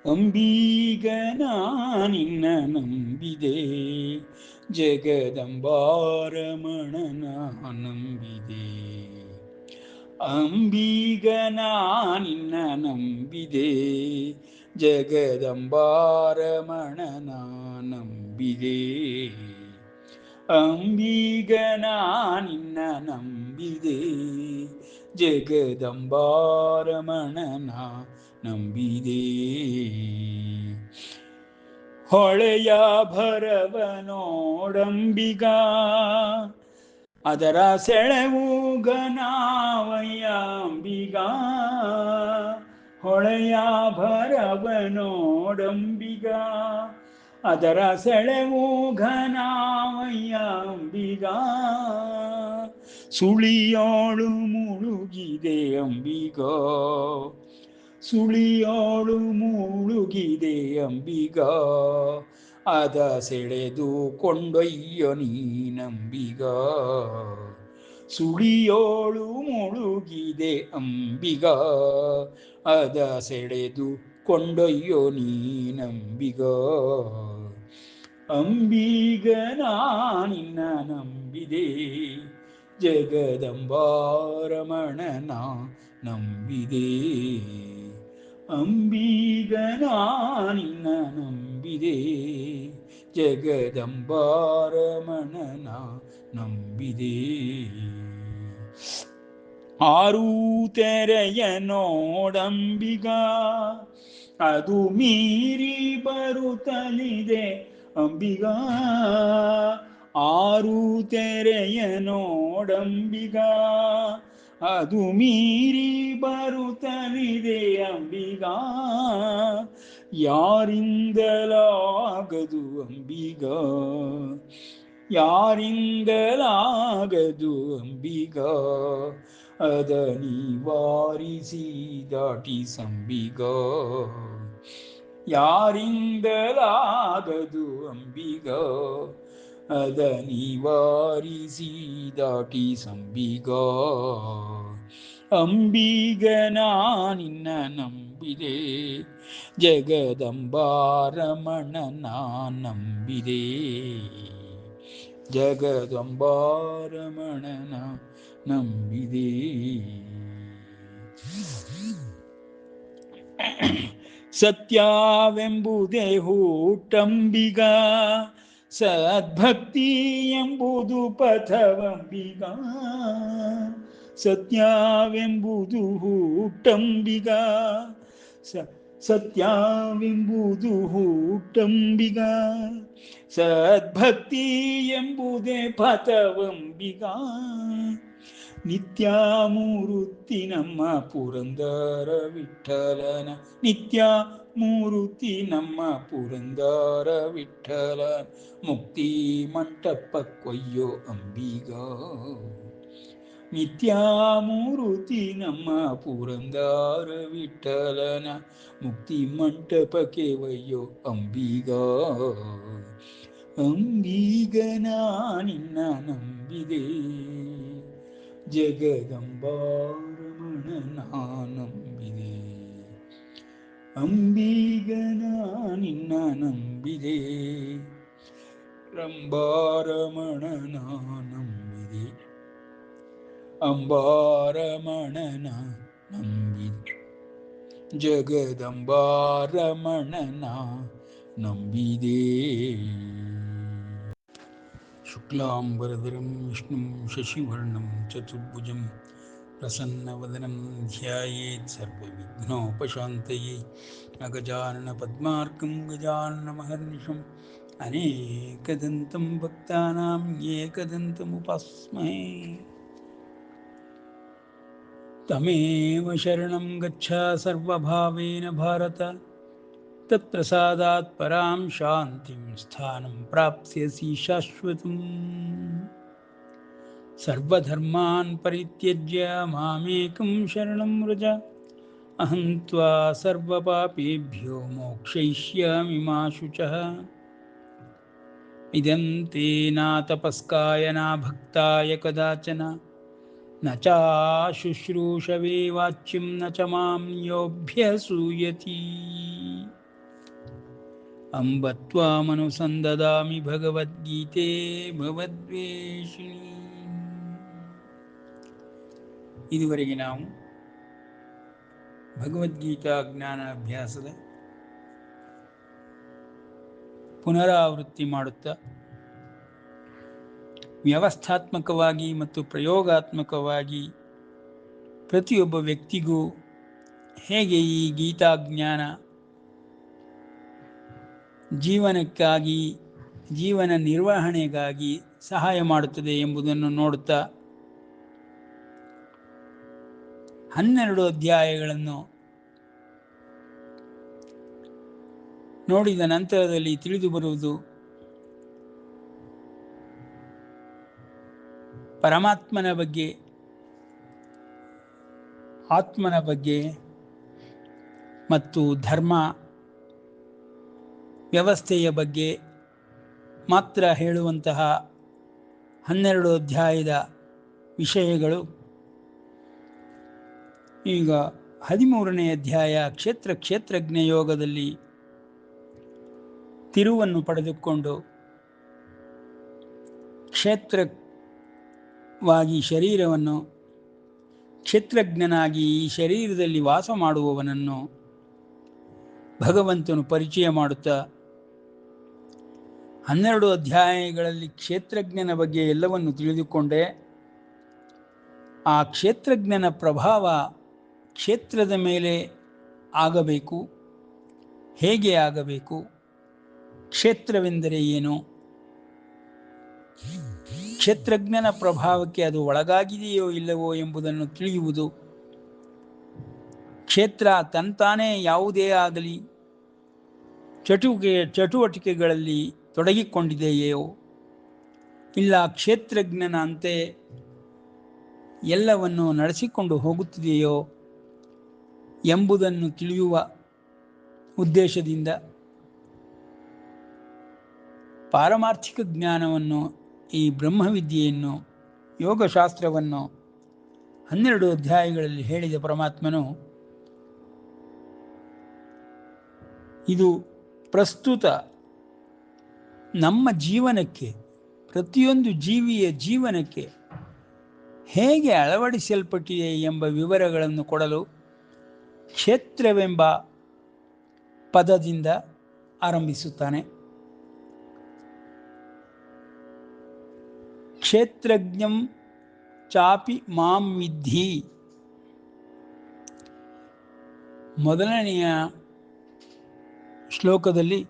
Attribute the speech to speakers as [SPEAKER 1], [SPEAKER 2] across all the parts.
[SPEAKER 1] ಅಂಬೀಗನ ನಿನ್ನ ನಂಬಿದೆ, ಜಗದಂಬಾರಮಣನ ನಂಬಿದೆ. ಅಂಬೀಗನ ನಿನ್ನ ನಂಬಿದೆ, ಜಗದಂಬಾರಮಣನ ನಂಬಿದೆ. ಅಂಬೀಗನ ನಿನ್ನ ನಂಬಿದೆ, ಜಗದಂಬಾರಮಣನ ನಂಬಿದೆ. ಹೊಳೆಯ ಭರವನೋಡಂಬಿಗ, ಅದರ ಸೆಳೆವು ಘನಾವಯ್ಯ ಅಂಬಿಗ. ಹೊಳೆಯ ಭರವನೋಡಂಬಿಗ, ಅದರ ಸೆಳೆವು ಘನಾವಯ್ಯ ಅಂಬಿಗ. ಸುಳಿಯೋಳು ಮುಳುಗಿದೆ ಅಂಬಿಗ, ಸುಳಿಯೋಳು ಮುಳುಗಿದೆ ಅಂಬಿಗ. ಅದ ಸೆಳೆದು ಕೊಂಡೊಯ್ಯೊ ನೀನಂಬಿಗ. ಸುಳಿಯೋಳು ಮುಳುಗಿದೆ ಅಂಬಿಗ, ಅದ ಸೆಳೆದು ಕೊಂಡೊಯ್ಯೊ ನೀನಂಬಿಗ. ಅಂಬಿಗನ ನಿನ್ನ ನಂಬಿದೆ, ಜಗದಂಬಾರಮಣನ ನಂಬಿದೆ. ಅಂಬಿಗನ ನಿನ್ನ ನಂಬಿದೆ, ಜಗದಂಬಾರಮಣನ ನಂಬಿದೆ. ಆರು ತೆರೆಯ ನೋಡಂಬಿಗ, ಅದು ಮೀರಿ ಬರುತ್ತಲಿದೆ ಅಂಬಿಗ. ಆರು ತೆರೆಯ ನೋಡಂಬಿಗ, ಅದು ಮೀರಿ ಬರುತ್ತಲಿದೆ ಅಂಬಿಗ. ಯಾರಿಂದಲಾಗದು ಅಂಬಿಗ, ಯಾರಿಂದಲಾಗದು ಅಂಬಿಗ. ಅದ ನಿವಾರಿಸಿ ದಾಟಿಸಂಬಿಗ. ಯಾರಿಂದಲಾಗದು ಅಂಬಿಗ, ಅದ ನಿವಾರಿಸಿ ದಾಟಿಸಂಬಿಗ. ಅಂಬಿಗನ ನಿನ್ನ ನಂಬಿದೆ, ಜಗದಂಬಾರಮಣನ ನಂಬಿದೆ. ಜಗದಂಬಾರಮಣನ ನಂಬಿದೆ. ಸತ್ಯವೆಂಬುದೇ ಹುಟ್ಟಂಬಿಗ, ಸದ್ಭಕ್ತಿ ಎಂಬುದು ಪಥವಂಬಿಗ. ಸತ್ಯವೆಂಬುದು ಹುಟ್ಟಂಬಿಗ, ಸತ್ಯವೆಂಬುದು ಹುಟ್ಟಂಬಿಗ. ಸದ್ಭಕ್ತಿ ಎಂಬುದೇ ಪಥವಂಬಿಗ. ನಿತ್ಯ ಮೂರುತಿ ನಮ್ಮ ಪುರಂದರ ವಿಠಲನ, ನಿತ್ಯ ಮೂರುತಿ ನಮ್ಮ ಪುರಂದರ ವಿಠಲ. ಮುಕ್ತಿ ಮಂಟಪಕ್ಕೊಯ್ಯೋ ಅಂಬಿಗ. ನಿತ್ಯ ಮೂರುತಿ ನಮ್ಮ ಪುರಂದರ ವಿಠಲನ, ಮುಕ್ತಿ ಮಂಟಪಕ್ಕೆ ಒಯ್ಯೋ ಅಂಬಿಗ. ಅಂಬಿಗನ ನಿನ್ನ ನಂಬಿದೆ, ಜಗದಂಬಾರಮಣನ ನಂಬಿದೆ. ಅಂಬಿಗನ ನಿನ್ನ ನಂಬಿದೆ, ರಂಬಾರಮಣನ ನಂಬಿದೆ. ಅಂಬಾರಮಣನ ನಂಬಿದೆ, ಜಗದಂಬಾರಮಣನ ನಂಬಿದೆ. ಶುಕ್ಲಾಂಬರಧರಂ ವಿಷ್ಣುಂ ಶಶಿವರ್ಣಂ ಚತುರ್ಭುಜಂ ಪ್ರಸನ್ನವದನಂ ಧ್ಯಾಯೇತ್ ಸರ್ವವಿಘ್ನೋಪಶಾಂತಯೇ. ಅಗಜಾನನ ಪದ್ಮಾರ್ಕಂ ಗಜಾನನ ಮಹರ್ನಿಶಂ ಅನೇಕದಂತಂ ಭಕ್ತಾನಾಂ ಏಕದಂತಮುಪಾಸ್ಮಹೇ. ತಮೇವ ಶರಣಂ ಗಚ್ಚ ಸರ್ವಭಾವೇನ ಭಾರತ, ತತ್ಪ್ರಸಾದಾತ್ ಪರಾಂ ಶಾಂತಿಂ ಸ್ಥಾನಂ ಪ್ರಾಪ್ಸ್ಯಸಿ ಶಾಶ್ವತಂ. ಸರ್ವಧರ್ಮಾನ್ ಪರಿತ್ಯಜ್ಯ ಮಾಮೇಕಂ ಶರಣಂ ವ್ರಜ, ಅಹಂ ತ್ವಾ ಸರ್ವಪಾಪೇಭ್ಯೋ ಮೋಕ್ಷಯಿಷ್ಯಾಮಿ ಮಾ ಶುಚಃ. ಇದಂ ತೇ ನ ತಪಸ್ಕಾಯ ನ ಭಕ್ತಾಯ ಕದಾಚನ, ನ ಚಾಶುಶ್ರೂಷವೇ ವಾಚ್ಯಂ ನ ಚ ಮಾಂ ಯೋऽಭ್ಯಸೂಯತಿ. ಅಂಬ ತ್ವಾಮನುಸಂದದಾಮಿ ಭಗವದ್ಗೀತೆ ಭವದ್ವೇಷಿಣಿ. ಇದುವರೆಗೆ ನಾವು ಭಗವದ್ಗೀತಾ ಜ್ಞಾನ ಅಭ್ಯಾಸದ ಪುನರಾವೃತ್ತಿ ಮಾಡುತ್ತಾ ವ್ಯವಸ್ಥಾತ್ಮಕವಾಗಿ ಮತ್ತು ಪ್ರಯೋಗಾತ್ಮಕವಾಗಿ ಪ್ರತಿಯೊಬ್ಬ ವ್ಯಕ್ತಿಗೂ ಹೇಗೆ ಈ ಗೀತಾ ಜ್ಞಾನ ಜೀವನಕ್ಕಾಗಿ, ಜೀವನ ನಿರ್ವಹಣೆಗಾಗಿ ಸಹಾಯ ಮಾಡುತ್ತದೆ ಎಂಬುದನ್ನು ನೋಡುತ್ತಾ 12 ಅಧ್ಯಾಯಗಳನ್ನು ನೋಡಿದ ನಂತರದಲ್ಲಿ ತಿಳಿದು ಬರುವುದು ಪರಮಾತ್ಮನ ಬಗ್ಗೆ, ಆತ್ಮನ ಬಗ್ಗೆ ಮತ್ತು ಧರ್ಮ ವ್ಯವಸ್ಥೆಯ ಬಗ್ಗೆ ಮಾತ್ರ ಹೇಳುವಂತಹ 12 ಅಧ್ಯಾಯದ ವಿಷಯಗಳು ಈಗ 13ನೇ ಅಧ್ಯಾಯ ಕ್ಷೇತ್ರಜ್ಞ ಯೋಗದಲ್ಲಿ ತಿರುವನ್ನು ಪಡೆದುಕೊಂಡು ಕ್ಷೇತ್ರವಾಗಿ ಶರೀರವನ್ನು, ಕ್ಷೇತ್ರಜ್ಞನಾಗಿ ಈ ಶರೀರದಲ್ಲಿ ವಾಸ ಮಾಡುವವನನ್ನು ಭಗವಂತನು ಪರಿಚಯ ಮಾಡುತ್ತಾ 12 ಅಧ್ಯಾಯಗಳಲ್ಲಿ ಕ್ಷೇತ್ರಜ್ಞನ ಬಗ್ಗೆ ಎಲ್ಲವನ್ನು ತಿಳಿದುಕೊಂಡೇ ಆ ಕ್ಷೇತ್ರಜ್ಞನ ಪ್ರಭಾವ ಕ್ಷೇತ್ರದ ಮೇಲೆ ಆಗಬೇಕು, ಹೇಗೆ ಆಗಬೇಕು, ಕ್ಷೇತ್ರವೆಂದರೆ ಏನು, ಕ್ಷೇತ್ರಜ್ಞನ ಪ್ರಭಾವಕ್ಕೆ ಅದು ಒಳಗಾಗಿದೆಯೋ ಇಲ್ಲವೋ ಎಂಬುದನ್ನು ತಿಳಿಯುವುದು, ಕ್ಷೇತ್ರ ತಂತಾನೇ ಯಾವುದೇ ಆಗಲಿ ಚಟುವಟಿಕೆಗಳಲ್ಲಿ ತೊಡಗಿಕೊಂಡಿದೆಯೋ ಇಲ್ಲ ಕ್ಷೇತ್ರಜ್ಞನ ಅಂತೆ ಎಲ್ಲವನ್ನು ನಡೆಸಿಕೊಂಡು ಹೋಗುತ್ತಿದೆಯೋ ಎಂಬುದನ್ನು ತಿಳಿಯುವ ಉದ್ದೇಶದಿಂದ ಪಾರಮಾರ್ಥಿಕ ಜ್ಞಾನವನ್ನು, ಈ ಬ್ರಹ್ಮವಿದ್ಯೆಯನ್ನು, ಯೋಗಶಾಸ್ತ್ರವನ್ನು 12 ಅಧ್ಯಾಯಗಳಲ್ಲಿ ಹೇಳಿದ ಪರಮಾತ್ಮನು ಇದು ಪ್ರಸ್ತುತ ನಮ್ಮ ಜೀವನಕ್ಕೆ, ಪ್ರತಿಯೊಂದು ಜೀವಿಯ ಜೀವನಕ್ಕೆ ಹೇಗೆ ಅಳವಡಿಸಲ್ಪಟ್ಟಿದೆ ಎಂಬ ವಿವರಗಳನ್ನು ಕೊಡಲು ಕ್ಷೇತ್ರವೆಂಬ ಪದದಿಂದ ಆರಂಭಿಸುತ್ತಾನೆ. ಕ್ಷೇತ್ರಜ್ಞಂ ಚಾಪಿ ಮಾಂ ವಿದ್ಧಿ. ಮೊದಲನೆಯ ಶ್ಲೋಕದಲ್ಲಿ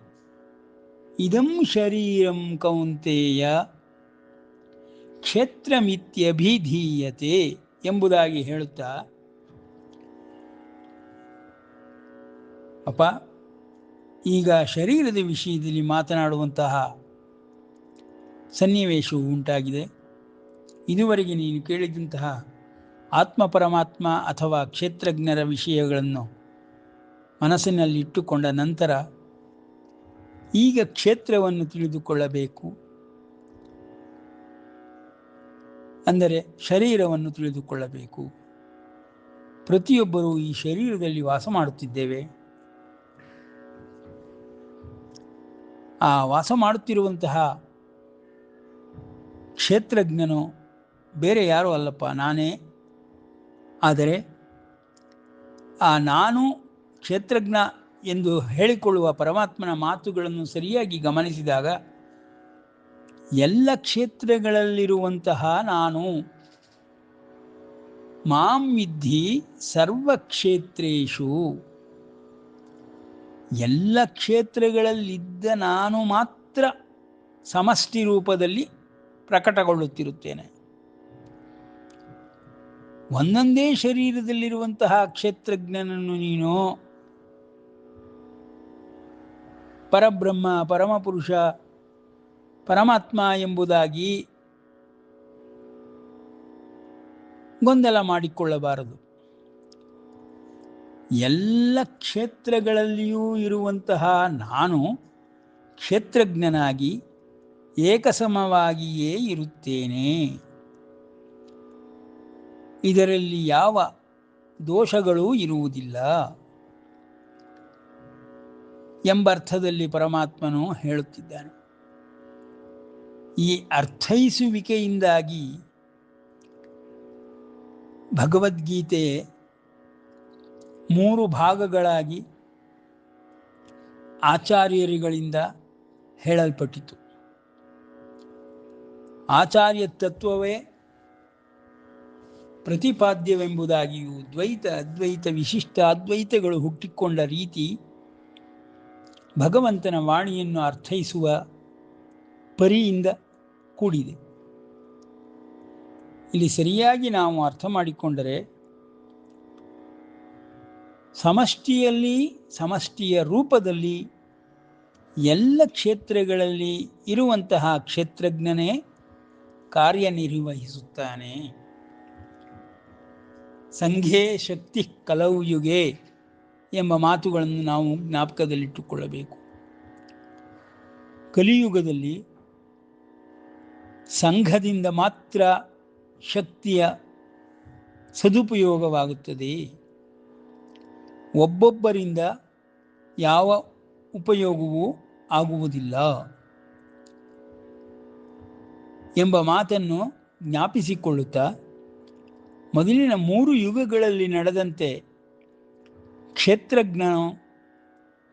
[SPEAKER 1] ಇದಂ ಶರೀರಂ ಕೌಂತೆಯ ಕ್ಷೇತ್ರಮಿತ್ಯಭಿಧೀಯತೆ ಎಂಬುದಾಗಿ ಹೇಳುತ್ತಾ, ಅಪ್ಪ, ಈಗ ಶರೀರದ ವಿಷಯದಲ್ಲಿ ಮಾತನಾಡುವಂತಹ ಸನ್ನಿವೇಶವು ಉಂಟಾಗಿದೆ. ಇದುವರೆಗೆ ನೀನು ಕೇಳಿದಂತಹ ಆತ್ಮ ಪರಮಾತ್ಮ ಅಥವಾ ಕ್ಷೇತ್ರಜ್ಞರ ವಿಷಯಗಳನ್ನು ಮನಸ್ಸಿನಲ್ಲಿಟ್ಟುಕೊಂಡ ನಂತರ ಈಗ ಕ್ಷೇತ್ರವನ್ನು ತಿಳಿದುಕೊಳ್ಳಬೇಕು, ಅಂದರೆ ಶರೀರವನ್ನು ತಿಳಿದುಕೊಳ್ಳಬೇಕು. ಪ್ರತಿಯೊಬ್ಬರೂ ಈ ಶರೀರದಲ್ಲಿ ವಾಸ ಮಾಡುತ್ತಿದ್ದೇವೆ. ಆ ವಾಸ ಮಾಡುತ್ತಿರುವಂತಹ ಕ್ಷೇತ್ರಜ್ಞನು ಬೇರೆ ಯಾರೂ ಅಲ್ಲಪ್ಪ, ನಾನೇ. ಆದರೆ ಆ ನಾನು ಕ್ಷೇತ್ರಜ್ಞ ಎಂದು ಹೇಳಿಕೊಳ್ಳುವ ಪರಮಾತ್ಮನ ಮಾತುಗಳನ್ನು ಸರಿಯಾಗಿ ಗಮನಿಸಿದಾಗ ಎಲ್ಲ ಕ್ಷೇತ್ರಗಳಲ್ಲಿರುವಂತಹ ನಾನು ಮಾಂ ವಿದ್ಧಿ ಸರ್ವಕ್ಷೇತ್ರೇಷು, ಎಲ್ಲ ಕ್ಷೇತ್ರಗಳಲ್ಲಿದ್ದ ನಾನು ಮಾತ್ರ ಸಮಷ್ಟಿ ರೂಪದಲ್ಲಿ ಪ್ರಕಟಗೊಳ್ಳುತ್ತಿರುತ್ತೇನೆ. ಒಂದೊಂದೇ ಶರೀರದಲ್ಲಿರುವಂತಹ ಕ್ಷೇತ್ರಜ್ಞನನ್ನು ನೀನು ಪರಬ್ರಹ್ಮ, ಪರಮಪುರುಷ, ಪರಮಾತ್ಮ ಎಂಬುದಾಗಿ ಗೊಂದಲ ಮಾಡಿಕೊಳ್ಳಬಾರದು. ಎಲ್ಲ ಕ್ಷೇತ್ರಗಳಲ್ಲಿಯೂ ಇರುವಂತಹ ನಾನು ಕ್ಷೇತ್ರಜ್ಞನಾಗಿ ಏಕಸಮವಾಗಿಯೇ ಇರುತ್ತೇನೆ. ಇದರಲ್ಲಿ ಯಾವ ದೋಷಗಳೂ ಇರುವುದಿಲ್ಲ. ಎಂಬ ಅರ್ಥದಲ್ಲಿ ಪರಮಾತ್ಮನು ಹೇಳುತ್ತಿದ್ದಾನೆ. ಈ ಅರ್ಥೈಸುವಿಕೆಯಿಂದಾಗಿ ಭಗವದ್ಗೀತೆ 3 ಭಾಗಗಳಾಗಿ ಆಚಾರ್ಯರುಗಳಿಂದ ಹೇಳಲ್ಪಟ್ಟಿತು. ಆಚಾರ್ಯ ತತ್ವವೇ ಪ್ರತಿಪಾದ್ಯವೆಂಬುದಾಗಿಯೂ ದ್ವೈತ ಅದ್ವೈತ ವಿಶಿಷ್ಟ ಅದ್ವೈತಗಳು ಹುಟ್ಟಿಕೊಂಡ ರೀತಿ ಭಗವಂತನ ವಾಣಿಯನ್ನು ಅರ್ಥೈಸುವ ಪರಿಯಿಂದ ಕೂಡಿದೆ. ಇಲ್ಲಿ ಸರಿಯಾಗಿ ನಾವು ಅರ್ಥ ಮಾಡಿಕೊಂಡರೆ ಸಮಷ್ಟಿಯ ರೂಪದಲ್ಲಿ ಎಲ್ಲ ಕ್ಷೇತ್ರಗಳಲ್ಲಿ ಇರುವಂತಹ ಕ್ಷೇತ್ರಜ್ಞನೇ ಕಾರ್ಯನಿರ್ವಹಿಸುತ್ತಾನೆ. ಸಂಘೇ ಶಕ್ತಿ ಕಲೌ ಯುಗೆ ಎಂಬ ಮಾತುಗಳನ್ನು ನಾವು ಜ್ಞಾಪಕದಲ್ಲಿಟ್ಟುಕೊಳ್ಳಬೇಕು. ಕಲಿಯುಗದಲ್ಲಿ ಸಂಘದಿಂದ ಮಾತ್ರ ಶಕ್ತಿಯ ಸದುಪಯೋಗವಾಗುತ್ತದೆ. ಒಬ್ಬೊಬ್ಬರಿಂದ ಯಾವ ಉಪಯೋಗವೂ ಆಗುವುದಿಲ್ಲ ಎಂಬ ಮಾತನ್ನು ಜ್ಞಾಪಿಸಿಕೊಳ್ಳುತ್ತಾ ಮೊದಲಿನ 3 ಯುಗಗಳಲ್ಲಿ ನಡೆದಂತೆ ಕ್ಷೇತ್ರಜ್ಞನು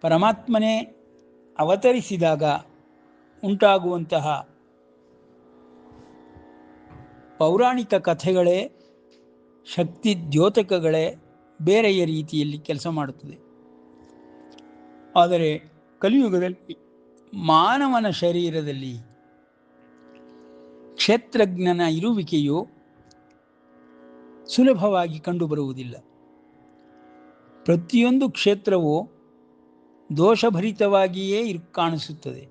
[SPEAKER 1] ಪರಮಾತ್ಮನೇ ಅವತರಿಸಿದಾಗ ಉಂಟಾಗುವಂತಹ ಪೌರಾಣಿಕ ಕಥೆಗಳೇ, ಶಕ್ತಿ ದ್ಯೋತಕಗಳೇ ಬೇರೆಯ ರೀತಿಯಲ್ಲಿ ಕೆಲಸ ಮಾಡುತ್ತದೆ. ಆದರೆ ಕಲಿಯುಗದಲ್ಲಿ ಮಾನವನ ಶರೀರದಲ್ಲಿ ಕ್ಷೇತ್ರಜ್ಞನ ಇರುವಿಕೆಯು ಸುಲಭವಾಗಿ ಕಂಡುಬರುವುದಿಲ್ಲ. ಪ್ರತಿಯೊಂದು ಕ್ಷೇತ್ರವು ದೋಷಭರಿತವಾಗಿಯೇ ಕಾಣಿಸುತ್ತದೆ.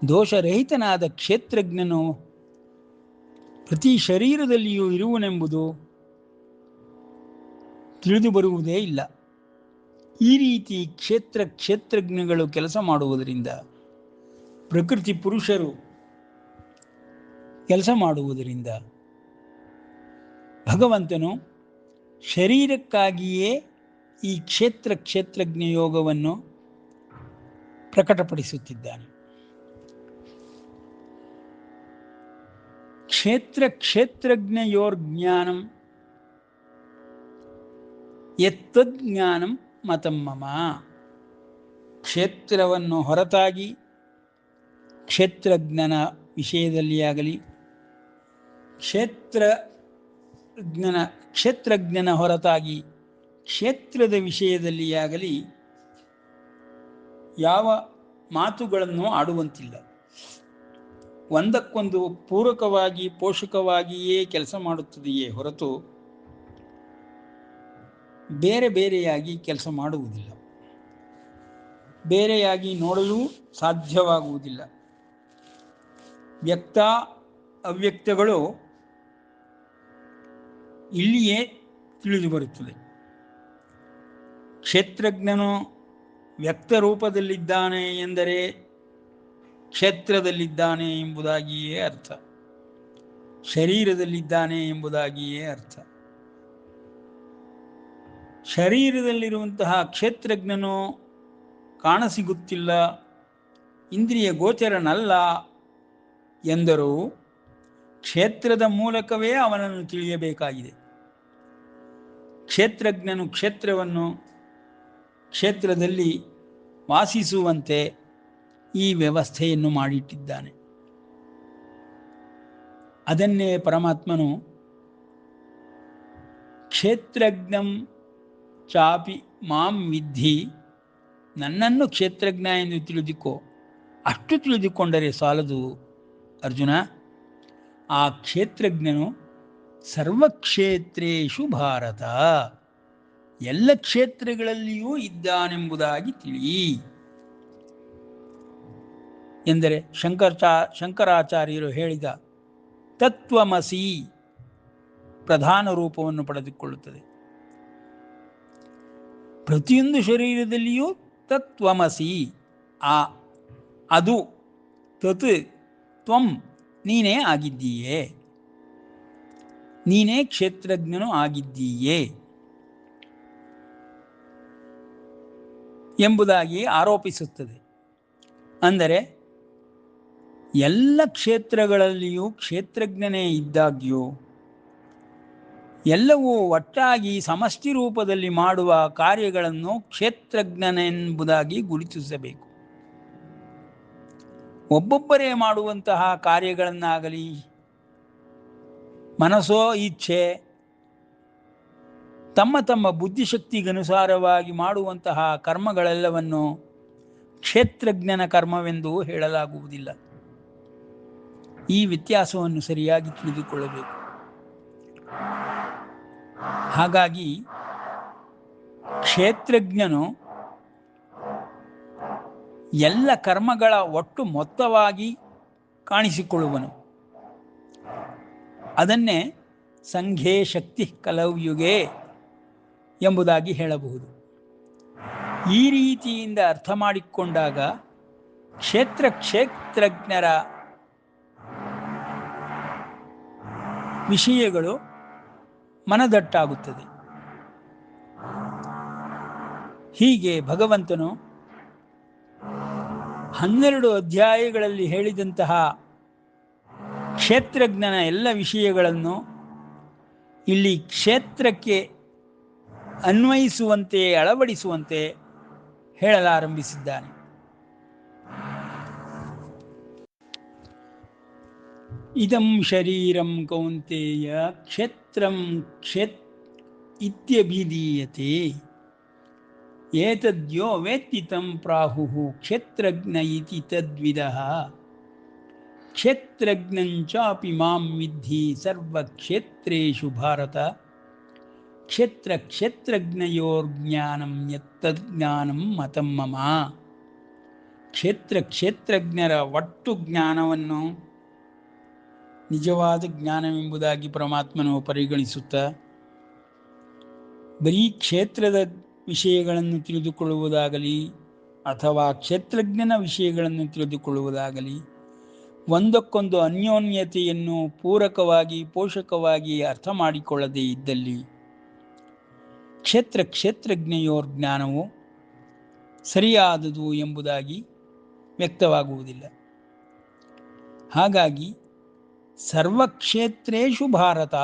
[SPEAKER 1] ದೋಷರಹಿತನಾದ ಕ್ಷೇತ್ರಜ್ಞನು ಪ್ರತಿ ಶರೀರದಲ್ಲಿಯೂ ಇರುವನೆಂಬುದು ತಿಳಿದು ಬರುವುದೇ ಇಲ್ಲ. ಈ ರೀತಿ ಕ್ಷೇತ್ರಜ್ಞಗಳು ಕೆಲಸ ಮಾಡುವುದರಿಂದ, ಪ್ರಕೃತಿ ಪುರುಷರು ಕೆಲಸ ಮಾಡುವುದರಿಂದ ಭಗವಂತನು ಶರೀರಕ್ಕಾಗಿಯೇ ಈ ಕ್ಷೇತ್ರಜ್ಞ ಯೋಗವನ್ನು ಪ್ರಕಟಪಡಿಸುತ್ತಿದ್ದಾನೆ. ಕ್ಷೇತ್ರಜ್ಞಯೋರ್ಜ್ಞಾನಂ ಯತ್ತಜ್ಞಾನಂ ಮತಂ ಮಮ. ಕ್ಷೇತ್ರವನ್ನು ಹೊರತಾಗಿ ಕ್ಷೇತ್ರಜ್ಞನ ವಿಷಯದಲ್ಲಿ ಆಗಲಿ, ಕ್ಷೇತ್ರಜ್ಞನ ಹೊರತಾಗಿ ಕ್ಷೇತ್ರದ ವಿಷಯದಲ್ಲಿ ಆಗಲಿ ಯಾವ ಮಾತುಗಳನ್ನು ಆಡುವಂತಿಲ್ಲ. ಒಂದಕ್ಕೊಂದು ಪೂರಕವಾಗಿ ಪೋಷಕವಾಗಿಯೇ ಕೆಲಸ ಮಾಡುತ್ತದೆಯೇ ಹೊರತು ಬೇರೆ ಬೇರೆಯಾಗಿ ಕೆಲಸ ಮಾಡುವುದಿಲ್ಲ. ಬೇರೆಯಾಗಿ ನೋಡಲು ಸಾಧ್ಯವಾಗುವುದಿಲ್ಲ. ವ್ಯಕ್ತ ಅವ್ಯಕ್ತಗಳು ಇಲ್ಲಿಯೇ ತಿಳಿದು ಬರುತ್ತದೆ. ಕ್ಷೇತ್ರಜ್ಞನು ವ್ಯಕ್ತ ರೂಪದಲ್ಲಿದ್ದಾನೆ ಎಂದರೆ ಕ್ಷೇತ್ರದಲ್ಲಿದ್ದಾನೆ ಎಂಬುದಾಗಿಯೇ ಅರ್ಥ, ಶರೀರದಲ್ಲಿದ್ದಾನೆ ಎಂಬುದಾಗಿಯೇ ಅರ್ಥ. ಶರೀರದಲ್ಲಿರುವಂತಹ ಕ್ಷೇತ್ರಜ್ಞನು ಕಾಣಸಿಗುತ್ತಿಲ್ಲ, ಇಂದ್ರಿಯ ಗೋಚರನಲ್ಲ ಎಂದರೂ ಕ್ಷೇತ್ರದ ಮೂಲಕವೇ ಅವನನ್ನು ತಿಳಿಯಬೇಕಾಗಿದೆ. ಕ್ಷೇತ್ರಜ್ಞನು ಕ್ಷೇತ್ರದಲ್ಲಿ ವಾಸಿಸುವಂತೆ ಈ ವ್ಯವಸ್ಥೆಯನ್ನು ಮಾಡಿಟ್ಟಿದ್ದಾನೆ. ಅದನ್ನೇ ಪರಮಾತ್ಮನು ಕ್ಷೇತ್ರಜ್ಞಂ ಚಾಪಿ ಮಾಂ ವಿದ್ಧಿ, ನನ್ನನ್ನು ಕ್ಷೇತ್ರಜ್ಞ ಎಂದು ತಿಳಿದುಕೋ. ಅಷ್ಟು ತಿಳಿದುಕೊಂಡರೆ ಸಾಲದು ಅರ್ಜುನ. ಆ ಕ್ಷೇತ್ರಜ್ಞನು ಸರ್ವಕ್ಷೇತ್ರೇಷು ಭಾರತ, ಎಲ್ಲ ಕ್ಷೇತ್ರಗಳಲ್ಲಿಯೂ ಇದ್ದಾನೆಂಬುದಾಗಿ ತಿಳಿ ಎಂದರೆ ಶಂಕರಾಚಾರ್ಯರು ಹೇಳಿದ ತತ್ವಮಸಿ ಪ್ರಧಾನ ರೂಪವನ್ನು ಪಡೆದುಕೊಳ್ಳುತ್ತದೆ. ಪ್ರತಿಯೊಂದು ಶರೀರದಲ್ಲಿಯೂ ತತ್ವಮಸಿ, ಅದು ತತ್ ತ್ವಂ, ನೀನೇ ಆಗಿದ್ದೀಯೇ, ನೀನೇ ಕ್ಷೇತ್ರಜ್ಞನು ಆಗಿದ್ದೀಯೇ ಎಂಬುದಾಗಿ ಆರೋಪಿಸುತ್ತದೆ. ಅಂದರೆ ಎಲ್ಲ ಕ್ಷೇತ್ರಗಳಲ್ಲಿಯೂ ಕ್ಷೇತ್ರಜ್ಞನೇ ಇದ್ದಾಗ್ಯೂ ಎಲ್ಲವೂ ಒಟ್ಟಾಗಿ ಸಮಷ್ಟಿ ರೂಪದಲ್ಲಿ ಮಾಡುವ ಕಾರ್ಯಗಳನ್ನು ಕ್ಷೇತ್ರಜ್ಞನೆಂಬುದಾಗಿ ಗುರುತಿಸಬೇಕು. ಒಬ್ಬೊಬ್ಬರೇ ಮಾಡುವಂತಹ ಕಾರ್ಯಗಳನ್ನಾಗಲಿ, ಮನಸ್ಸೋ ಇಚ್ಛೆ, ತಮ್ಮ ತಮ್ಮ ಬುದ್ಧಿಶಕ್ತಿಗನುಸಾರವಾಗಿ ಮಾಡುವಂತಹ ಕರ್ಮಗಳೆಲ್ಲವನ್ನು ಕ್ಷೇತ್ರಜ್ಞನ ಕರ್ಮವೆಂದು ಹೇಳಲಾಗುವುದಿಲ್ಲ. ಈ ವ್ಯತ್ಯಾಸವನ್ನು ಸರಿಯಾಗಿ ತಿಳಿದುಕೊಳ್ಳಬೇಕು. ಹಾಗಾಗಿ ಕ್ಷೇತ್ರಜ್ಞನು ಎಲ್ಲ ಕರ್ಮಗಳ ಒಟ್ಟು ಮೊತ್ತವಾಗಿ ಕಾಣಿಸಿಕೊಳ್ಳುವನು. ಅದನ್ನೇ ಸಂಘೇ ಶಕ್ತಿ ಕಲವ್ಯುಗೆ ಎಂಬುದಾಗಿ ಹೇಳಬಹುದು. ಈ ರೀತಿಯಿಂದ ಅರ್ಥ ಮಾಡಿಕೊಂಡಾಗ ಕ್ಷೇತ್ರಜ್ಞರ ವಿಷಯಗಳು ಮನದಟ್ಟಾಗುತ್ತದೆ. ಹೀಗೆ ಭಗವಂತನು 12 ಅಧ್ಯಾಯಗಳಲ್ಲಿ ಹೇಳಿದಂತಹ ಕ್ಷೇತ್ರಜ್ಞನ ಎಲ್ಲ ವಿಷಯಗಳನ್ನು ಇಲ್ಲಿ ಕ್ಷೇತ್ರಕ್ಕೆ ಅನ್ವಯಿಸುವಂತೆ, ಅಳವಡಿಸುವಂತೆ ಹೇಳಲಾರಂಭಿಸಿದ್ದಾನೆ. ಇದಂ ಶರೀರಂ ಕೌಂತೆಯ ಕ್ಷೇತ್ರಂ ಇತ್ಯಭಿಧೀಯತೆ ಏತದ್ಯೋ ವೇತ್ತಿ ತಂ ಪ್ರಾಹುಃ ಕ್ಷೇತ್ರಜ್ಞ ಇತಿ ತದ್ವಿದಃ ಕ್ಷೇತ್ರಜ್ಞಂಚಾಪಿ ಮಾಂ ವಿದ್ಧಿ ಸರ್ವಕ್ಷೇತ್ರೇಷು ಭಾರತ ಕ್ಷೇತ್ರಜ್ಞಯೋರ್ಜ್ಞಾನಂ ಯತ್ತಜ್ಞಾನಂ ಮತಂ ಮಮ. ಕ್ಷೇತ್ರಜ್ಞರ ಒಟ್ಟು ಜ್ಞಾನವನ್ನು ನಿಜವಾದ ಜ್ಞಾನವೆಂಬುದಾಗಿ ಪರಮಾತ್ಮನು ಪರಿಗಣಿಸುತ್ತಾ, ಬರೀ ಕ್ಷೇತ್ರದ ವಿಷಯಗಳನ್ನು ತಿಳಿದುಕೊಳ್ಳುವುದಾಗಲಿ ಅಥವಾ ಕ್ಷೇತ್ರಜ್ಞನ ವಿಷಯಗಳನ್ನು ತಿಳಿದುಕೊಳ್ಳುವುದಾಗಲಿ ಒಂದಕ್ಕೊಂದು ಅನ್ಯೋನ್ಯತೆಯನ್ನು ಪೂರಕವಾಗಿ ಪೋಷಕವಾಗಿ ಅರ್ಥ ಮಾಡಿಕೊಳ್ಳದೇ ಇದ್ದಲ್ಲಿ ಕ್ಷೇತ್ರಜ್ಞೆಯೋರ್ ಜ್ಞಾನವು ಸರಿಯಾದುದು ಎಂಬುದಾಗಿ ವ್ಯಕ್ತವಾಗುವುದಿಲ್ಲ. ಹಾಗಾಗಿ ಸರ್ವಕ್ಷೇತ್ರೇಷು ಭಾರತ,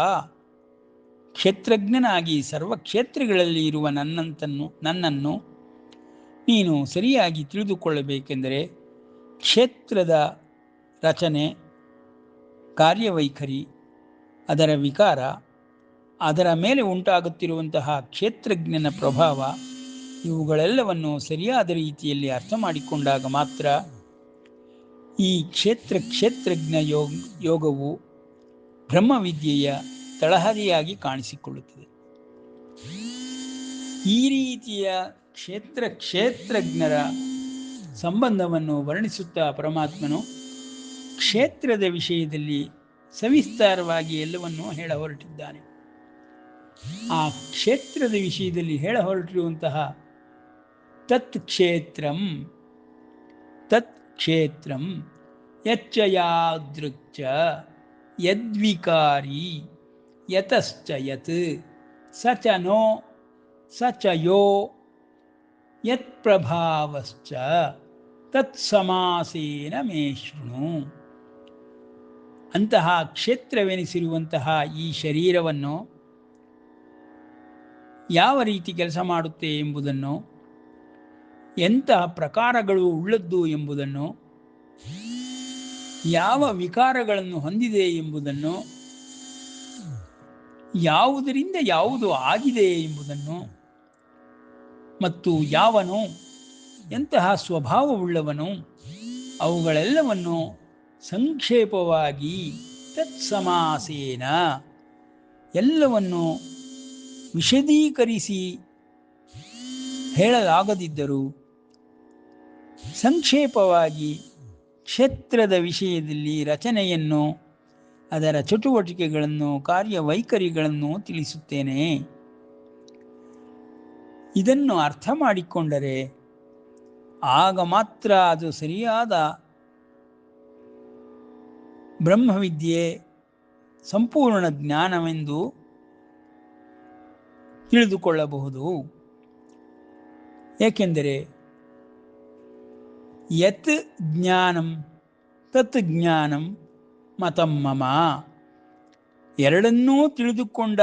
[SPEAKER 1] ಕ್ಷೇತ್ರಜ್ಞನಾಗಿ ಸರ್ವಕ್ಷೇತ್ರಗಳಲ್ಲಿ ಇರುವ ನನ್ನನ್ನು ನೀನು ಸರಿಯಾಗಿ ತಿಳಿದುಕೊಳ್ಳಬೇಕೆಂದರೆ ಕ್ಷೇತ್ರದ ರಚನೆ, ಕಾರ್ಯವೈಖರಿ, ಅದರ ವಿಕಾರ, ಅದರ ಮೇಲೆ ಉಂಟಾಗುತ್ತಿರುವಂತಹ ಕ್ಷೇತ್ರಜ್ಞನ ಪ್ರಭಾವ, ಇವುಗಳೆಲ್ಲವನ್ನು ಸರಿಯಾದ ರೀತಿಯಲ್ಲಿ ಅರ್ಥ ಮಾಡಿಕೊಂಡಾಗ ಮಾತ್ರ ಈ ಕ್ಷೇತ್ರಜ್ಞ ಯೋಗವು ಬ್ರಹ್ಮವಿದ್ಯೆಯ ತಳಹದಿಯಾಗಿ ಕಾಣಿಸಿಕೊಳ್ಳುತ್ತದೆ. ಈ ರೀತಿಯ ಕ್ಷೇತ್ರಜ್ಞರ ಸಂಬಂಧವನ್ನು ವರ್ಣಿಸುತ್ತಾ ಪರಮಾತ್ಮನು ಕ್ಷೇತ್ರದ ವಿಷಯದಲ್ಲಿ ಸವಿಸ್ತಾರವಾಗಿ ಎಲ್ಲವನ್ನೂ ಹೇಳ ಹೊರಟಿದ್ದಾನೆ. ಆ ಕ್ಷೇತ್ರದ ವಿಷಯದಲ್ಲಿ ಹೇಳ ಹೊರಟಿರುವಂತಹ ತತ್ ಕ್ಷೇತ್ರಂ ಯಚ್ಚ ಯಾದೃಕ್ಚ ಯದ್ವಿಕಾರಿ ಯತಶ್ಚ ಯತ್ ಸಚ ನೋ ಸಚ ಯೋ ಯತ್ಪ್ರಭಾವಶ್ಚ ತತ್ಸಮಾಸೇನ ಮೇ ಶೃಣು. ಅಂತಹ ಕ್ಷೇತ್ರವೆನಿಸಿರುವಂತಹ ಈ ಶರೀರವನ್ನು ಯಾವ ರೀತಿ ಕೆಲಸ ಮಾಡುತ್ತೆ ಎಂಬುದನ್ನು, ಎಂತಹ ಪ್ರಕಾರಗಳು ಉಳ್ಳದ್ದು ಎಂಬುದನ್ನು, ಯಾವ ವಿಕಾರಗಳನ್ನು ಹೊಂದಿದೆ ಎಂಬುದನ್ನು, ಯಾವುದರಿಂದ ಯಾವುದು ಆಗಿದೆ ಎಂಬುದನ್ನು, ಮತ್ತು ಯಾವನು ಎಂತಹ ಸ್ವಭಾವವುಳ್ಳವನು, ಅವುಗಳೆಲ್ಲವನ್ನು ಸಂಕ್ಷೇಪವಾಗಿ ತತ್ಸಮಾಸೇನ ಎಲ್ಲವನ್ನು ವಿಶದೀಕರಿಸಿ ಹೇಳಲಾಗದಿದ್ದರೂ ಸಂಕ್ಷೇಪವಾಗಿ ಕ್ಷೇತ್ರದ ವಿಷಯದಲ್ಲಿ ರಚನೆಯನ್ನು, ಅದರ ಚಟುವಟಿಕೆಗಳನ್ನು, ಕಾರ್ಯವೈಖರಿಗಳನ್ನು ತಿಳಿಸುತ್ತೇನೆ. ಇದನ್ನು ಅರ್ಥ ಮಾಡಿಕೊಂಡರೆ ಆಗ ಮಾತ್ರ ಅದು ಸರಿಯಾದ ಬ್ರಹ್ಮವಿದ್ಯೆ, ಸಂಪೂರ್ಣ ಜ್ಞಾನವೆಂದು ತಿಳಿದುಕೊಳ್ಳಬಹುದು. ಏಕೆಂದರೆ ಯತ್ ಜ್ಞಾನಂ ತತ್ ಜ್ಞಾನಂ ಮತಂ ಮಮ. ಎರಡನ್ನೂ ತಿಳಿದುಕೊಂಡ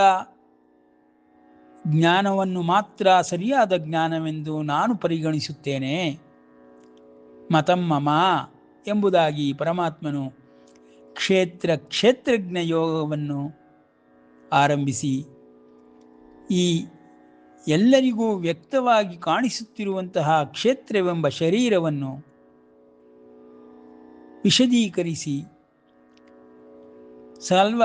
[SPEAKER 1] ಜ್ಞಾನವನ್ನು ಮಾತ್ರ ಸರಿಯಾದ ಜ್ಞಾನವೆಂದು ನಾನು ಪರಿಗಣಿಸುತ್ತೇನೆ. ಮತಂ ಮಮ ಎಂಬುದಾಗಿ ಪರಮಾತ್ಮನು ಕ್ಷೇತ್ರಜ್ಞ ಯೋಗವನ್ನು ಆರಂಭಿಸಿ ಈ ಎಲ್ಲರಿಗೂ ವ್ಯಕ್ತವಾಗಿ ಕಾಣಿಸುತ್ತಿರುವಂತಹ ಕ್ಷೇತ್ರವೆಂಬ ಶರೀರವನ್ನು ವಿಶದೀಕರಿಸಿ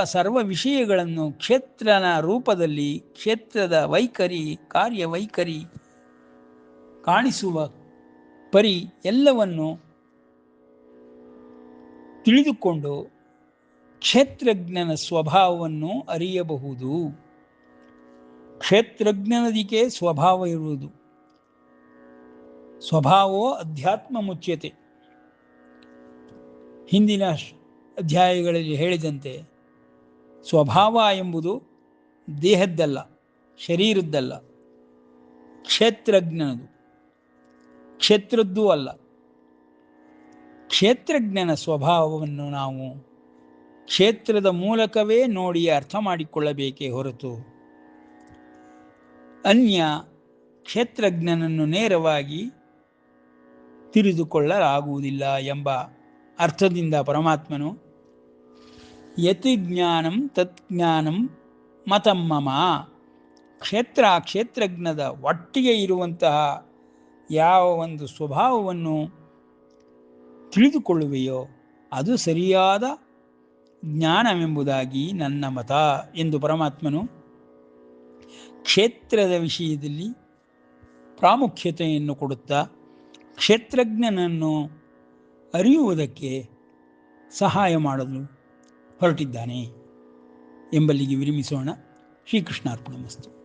[SPEAKER 1] ಸರ್ವ ವಿಷಯಗಳನ್ನು ಕ್ಷೇತ್ರನ ರೂಪದಲ್ಲಿ ಕ್ಷೇತ್ರದ ವೈಖರಿ ಕಾರ್ಯವೈಖರಿ ಕಾಣಿಸುವ ಪರಿ ಎಲ್ಲವನ್ನು ತಿಳಿದುಕೊಂಡು ಕ್ಷೇತ್ರಜ್ಞನ ಸ್ವಭಾವವನ್ನು ಅರಿಯಬಹುದು. ಕ್ಷೇತ್ರಜ್ಞನದಿಗೆ ಸ್ವಭಾವ ಇರುವುದು. ಸ್ವಭಾವೋ ಅಧ್ಯಾತ್ಮ ಮುಚ್ಯತೆ. ಹಿಂದಿನ ಅಧ್ಯಾಯಗಳಲ್ಲಿ ಹೇಳಿದಂತೆ ಸ್ವಭಾವ ಎಂಬುದು ದೇಹದ್ದಲ್ಲ, ಶರೀರದ್ದಲ್ಲ, ಕ್ಷೇತ್ರಜ್ಞನದು, ಕ್ಷೇತ್ರದ್ದೂ ಅಲ್ಲ. ಕ್ಷೇತ್ರಜ್ಞನ ಸ್ವಭಾವವನ್ನು ನಾವು ಕ್ಷೇತ್ರದ ಮೂಲಕವೇ ನೋಡಿ ಅರ್ಥ ಮಾಡಿಕೊಳ್ಳಬೇಕೇ ಹೊರತು ಅನ್ಯ ಕ್ಷೇತ್ರಜ್ಞನನ್ನು ನೇರವಾಗಿ ತಿಳಿದುಕೊಳ್ಳಲಾಗುವುದಿಲ್ಲ ಎಂಬ ಅರ್ಥದಿಂದ ಪರಮಾತ್ಮನು ಯತ್ ಜ್ಞಾನಂ ತತ್ ಜ್ಞಾನಂ ಮತಂ ಮಮ. ಕ್ಷೇತ್ರಜ್ಞದ ಒಟ್ಟಿಗೆ ಇರುವಂತಹ ಯಾವ ಒಂದು ಸ್ವಭಾವವನ್ನು ತಿಳಿದುಕೊಳ್ಳುವೆಯೋ ಅದು ಸರಿಯಾದ ಜ್ಞಾನವೆಂಬುದಾಗಿ ನನ್ನ ಮತ ಎಂದು ಪರಮಾತ್ಮನು ಕ್ಷೇತ್ರದ ವಿಷಯದಲ್ಲಿ ಪ್ರಾಮುಖ್ಯತೆಯನ್ನು ಕೊಡುತ್ತಾ ಕ್ಷೇತ್ರಜ್ಞನನ್ನು ಅರಿಯುವುದಕ್ಕೆ ಸಹಾಯ ಮಾಡಲು ಹೊರಟಿದ್ದಾನೆ ಎಂಬಲ್ಲಿಗೆ ವಿರಮಿಸೋಣ. ಶ್ರೀಕೃಷ್ಣಾರ್ಪಣಮಸ್ತು.